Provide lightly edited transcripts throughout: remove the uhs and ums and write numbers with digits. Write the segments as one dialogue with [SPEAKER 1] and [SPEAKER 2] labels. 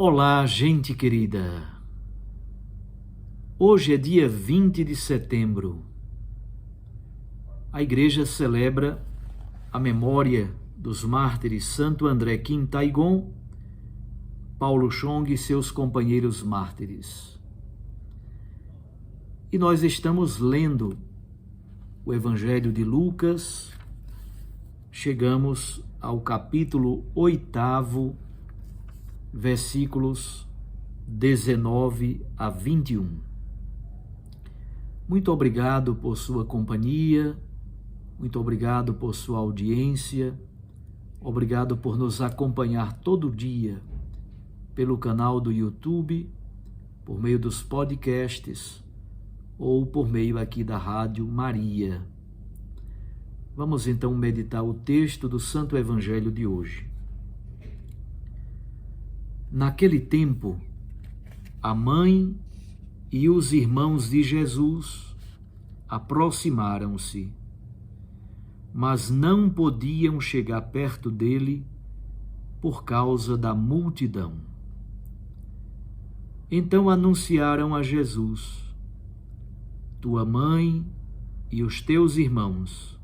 [SPEAKER 1] Olá, gente querida! Hoje é dia 20 de setembro. A igreja celebra a memória dos mártires Santo André Kim Taegon, Paulo Chong e seus companheiros mártires. E nós estamos lendo o Evangelho de Lucas. Chegamos ao capítulo 8, versículos 19 a 21. Muito obrigado por sua companhia, muito obrigado por sua audiência, obrigado por nos acompanhar todo dia pelo canal do YouTube, por meio dos podcasts ou por meio aqui da Rádio Maria. Vamos então meditar o texto do Santo Evangelho de hoje. Naquele tempo, a mãe e os irmãos de Jesus aproximaram-se, mas não podiam chegar perto dele por causa da multidão. Então anunciaram a Jesus: tua mãe e os teus irmãos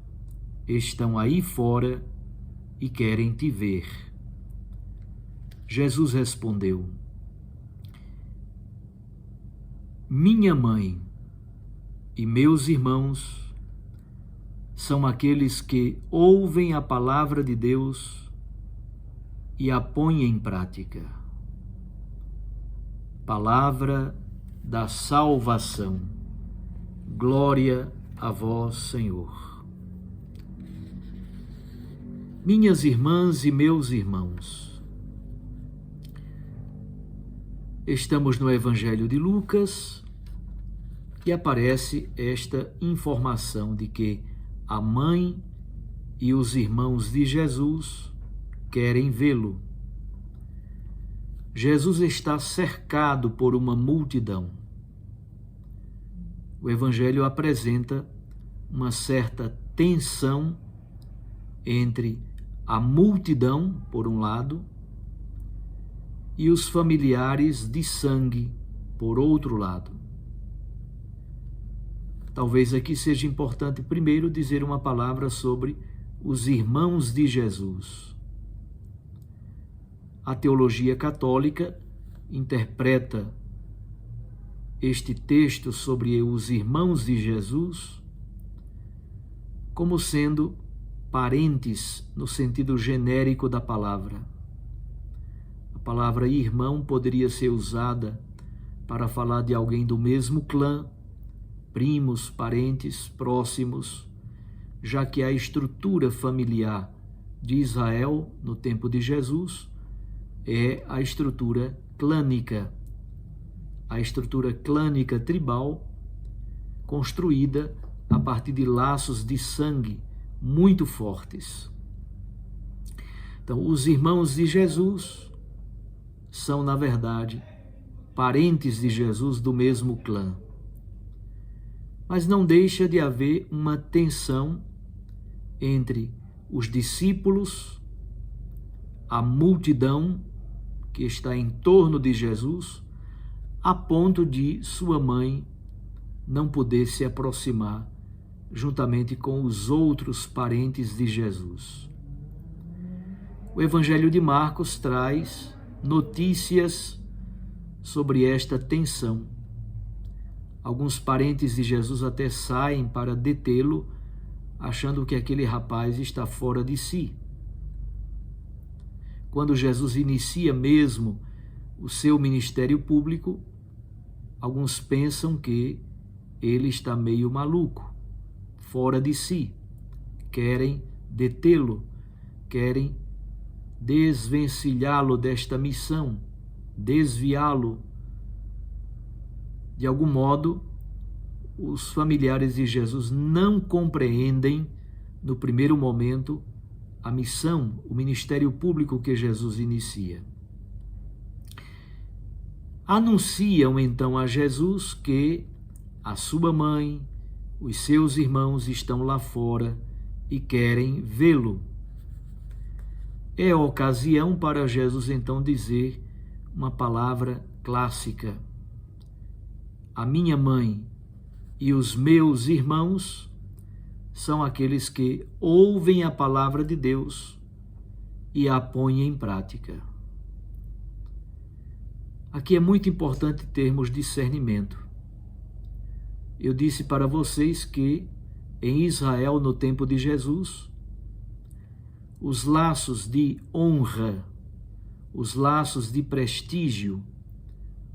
[SPEAKER 1] estão aí fora e querem te ver. Jesus respondeu: minha mãe e meus irmãos são aqueles que ouvem a palavra de Deus e a põem em prática. Palavra da salvação. Glória a vós, Senhor. Minhas irmãs e meus irmãos, estamos no Evangelho de Lucas e aparece esta informação de que a mãe e os irmãos de Jesus querem vê-lo. Jesus está cercado por uma multidão. O Evangelho apresenta uma certa tensão entre a multidão, por um lado, e os familiares de sangue, por outro lado. Talvez aqui seja importante primeiro dizer uma palavra sobre os irmãos de Jesus. A teologia católica interpreta este texto sobre os irmãos de Jesus como sendo parentes no sentido genérico da palavra. A palavra irmão poderia ser usada para falar de alguém do mesmo clã, primos, parentes, próximos, já que a estrutura familiar de Israel no tempo de Jesus é a estrutura clânica. A estrutura clânica tribal construída a partir de laços de sangue muito fortes. Então, os irmãos de Jesus são, na verdade, parentes de Jesus do mesmo clã. Mas não deixa de haver uma tensão entre os discípulos, a multidão que está em torno de Jesus, a ponto de sua mãe não poder se aproximar juntamente com os outros parentes de Jesus. O Evangelho de Marcos traz notícias sobre esta tensão. Alguns parentes de Jesus até saem para detê-lo, achando que aquele rapaz está fora de si. Quando Jesus inicia mesmo o seu ministério público, alguns pensam que ele está meio maluco, fora de si. Querem detê-lo, querem desvencilhá-lo desta missão, desviá-lo. De algum modo, os familiares de Jesus não compreendem, no primeiro momento, a missão, o ministério público que Jesus inicia. Anunciam então a Jesus que a sua mãe, os seus irmãos estão lá fora e querem vê-lo. É a ocasião para Jesus então dizer uma palavra clássica. A minha mãe e os meus irmãos são aqueles que ouvem a palavra de Deus e a põem em prática. Aqui é muito importante termos discernimento. Eu disse para vocês que em Israel, no tempo de Jesus, os laços de honra, os laços de prestígio,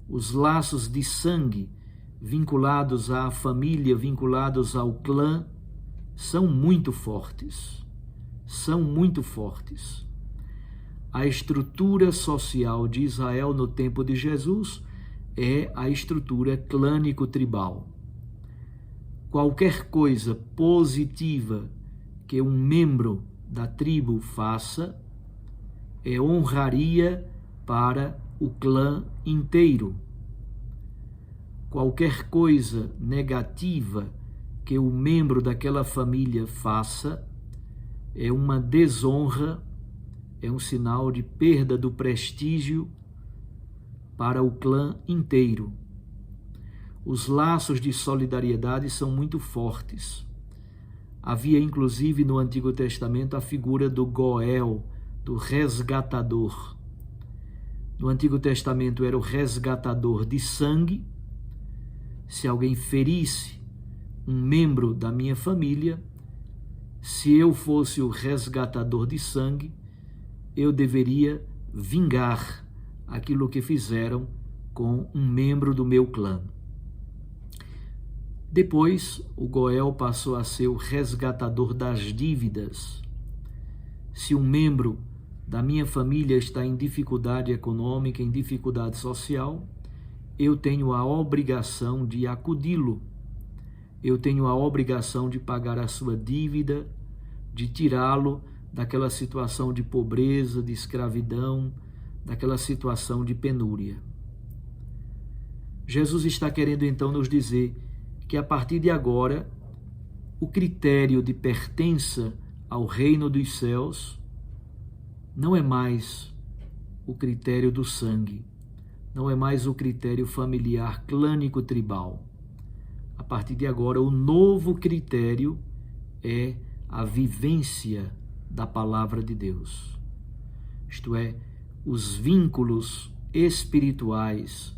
[SPEAKER 1] os laços de sangue vinculados à família, vinculados ao clã, são muito fortes. São muito fortes. A estrutura social de Israel no tempo de Jesus é a estrutura clânico-tribal. Qualquer coisa positiva que um membro da tribo faça é honraria para o clã inteiro. Qualquer coisa negativa que o membro daquela família faça é uma desonra, é um sinal de perda do prestígio para o clã inteiro. Os laços de solidariedade são muito fortes. Havia inclusive no Antigo Testamento a figura do Goel, do resgatador. No Antigo Testamento era o resgatador de sangue. Se alguém ferisse um membro da minha família, se eu fosse o resgatador de sangue, eu deveria vingar aquilo que fizeram com um membro do meu clã. Depois, o Goel passou a ser o resgatador das dívidas. Se um membro da minha família está em dificuldade econômica, em dificuldade social, eu tenho a obrigação de acudi-lo. Eu tenho a obrigação de pagar a sua dívida, de tirá-lo daquela situação de pobreza, de escravidão, daquela situação de penúria. Jesus está querendo então nos dizer que a partir de agora, o critério de pertença ao reino dos céus não é mais o critério do sangue, não é mais o critério familiar clânico-tribal. A partir de agora, o novo critério é a vivência da palavra de Deus. Isto é, os vínculos espirituais,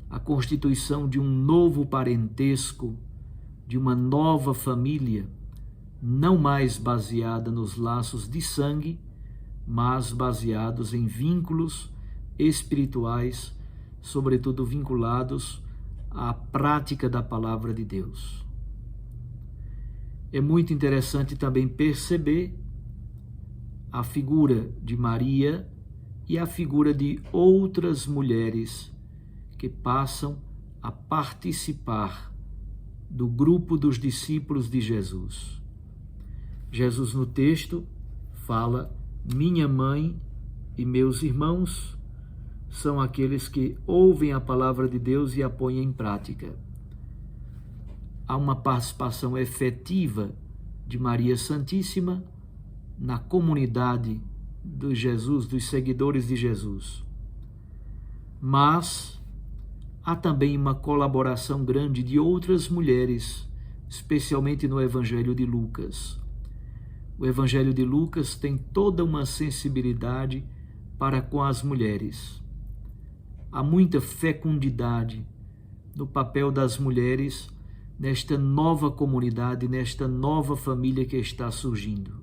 [SPEAKER 1] a constituição de um novo parentesco, de uma nova família, não mais baseada nos laços de sangue, mas baseados em vínculos espirituais, sobretudo vinculados à prática da palavra de Deus. É muito interessante também perceber a figura de Maria e a figura de outras mulheres que passam a participar do grupo dos discípulos de Jesus. Jesus no texto fala: minha mãe e meus irmãos são aqueles que ouvem a palavra de Deus e a põem em prática. Há uma participação efetiva de Maria Santíssima na comunidade de Jesus, dos seguidores de Jesus. Mas há também uma colaboração grande de outras mulheres, especialmente no Evangelho de Lucas. O Evangelho de Lucas tem toda uma sensibilidade para com as mulheres. Há muita fecundidade no papel das mulheres nesta nova comunidade, nesta nova família que está surgindo.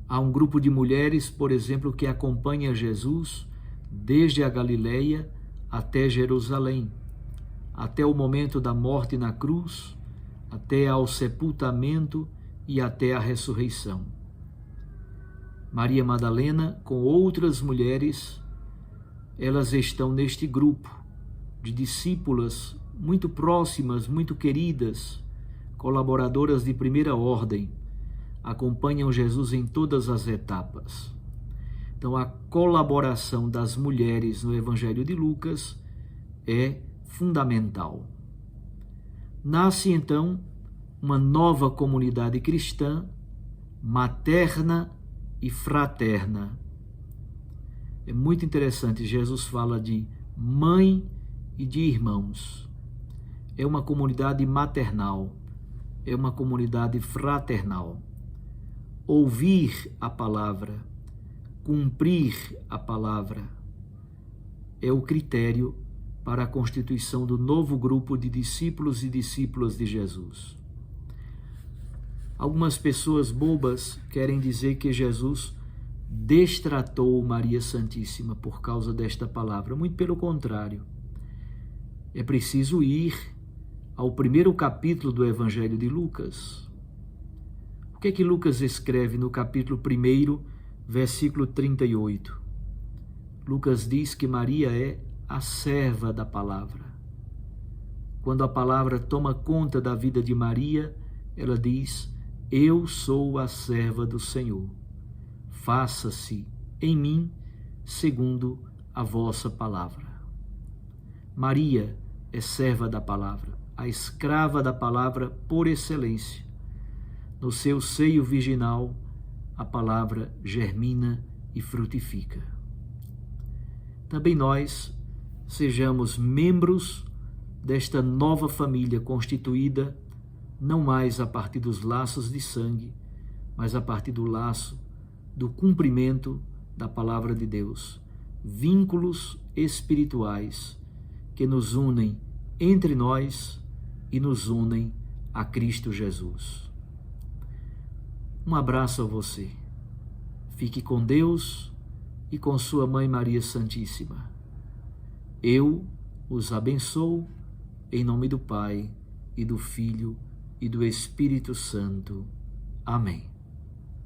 [SPEAKER 1] Há um grupo de mulheres, por exemplo, que acompanha Jesus desde a Galileia até Jerusalém, até o momento da morte na cruz, até ao sepultamento e até a ressurreição. Maria Madalena, com outras mulheres, elas estão neste grupo de discípulas muito próximas, muito queridas, colaboradoras de primeira ordem, acompanham Jesus em todas as etapas. Então, a colaboração das mulheres no Evangelho de Lucas é fundamental. Nasce, então, uma nova comunidade cristã, materna e fraterna. É muito interessante, Jesus fala de mãe e de irmãos. É uma comunidade maternal, é uma comunidade fraternal. Ouvir a palavra, cumprir a palavra, é o critério para a constituição do novo grupo de discípulos e discípulas de Jesus. Algumas pessoas bobas querem dizer que Jesus destratou Maria Santíssima por causa desta palavra. Muito pelo contrário. É preciso ir ao primeiro capítulo do Evangelho de Lucas. O que é que Lucas escreve no capítulo 1, versículo 38? Lucas diz que Maria é a serva da palavra. Quando a palavra toma conta da vida de Maria, ela diz: eu sou a serva do Senhor. Faça-se em mim segundo a vossa palavra. Maria é serva da palavra, a escrava da palavra por excelência. No seu seio virginal, a palavra germina e frutifica. Também nós sejamos membros desta nova família constituída não mais a partir dos laços de sangue, mas a partir do laço do cumprimento da palavra de Deus. Vínculos espirituais que nos unem entre nós e nos unem a Cristo Jesus. Um abraço a você. Fique com Deus e com sua Mãe Maria Santíssima. Eu os abençoo em nome do Pai e do Filho e do Espírito Santo. Amém.